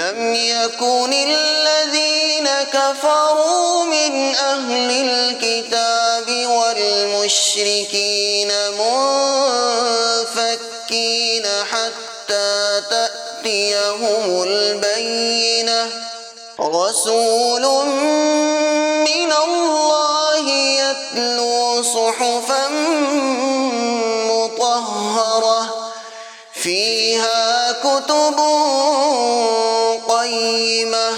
لم يكن الذين كفروا من أهل الكتاب والمشركين منفكين حتى تأتيهم البينة رسول من الله يتلو صحفا مطهرة فيها كتب قيمة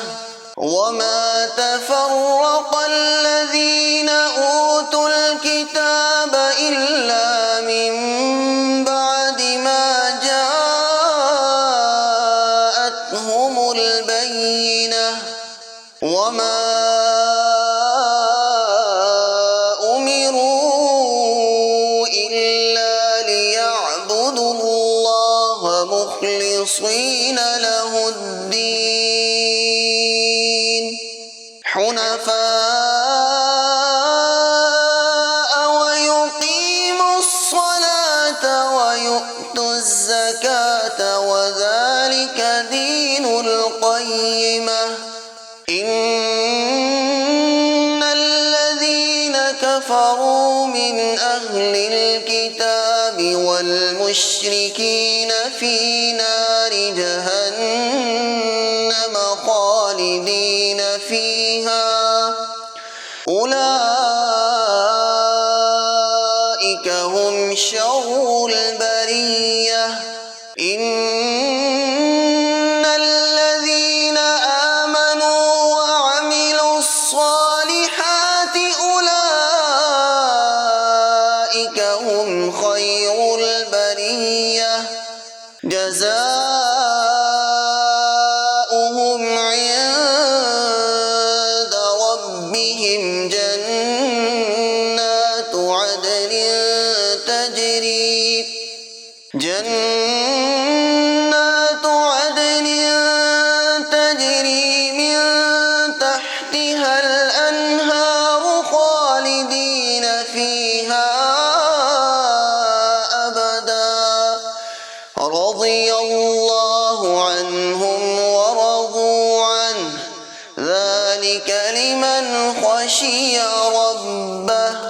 وما تفرق الذين أوتوا الكتاب إلا من بعد ما جاءتهم البينة وما أمروا إلا ليعبدوا الله مخلصين له الدين حنفاء ويقيموا الصلاة ويؤتوا الزكاة وذلك دين القيمة إن الذين كفروا من أهل الكتاب والمشركين في نار جهنم خالدين فيها أولئك هم شر البرية إن الذين آمنوا وعملوا الصالحات أولئك هم خير البرية جزاؤهم عند ربهم جنات عدن تجري من تحتها الأنهار خالدين فيها أبدا رضي الله عنهم ورضوا عنه ذلك لمن خشي ربه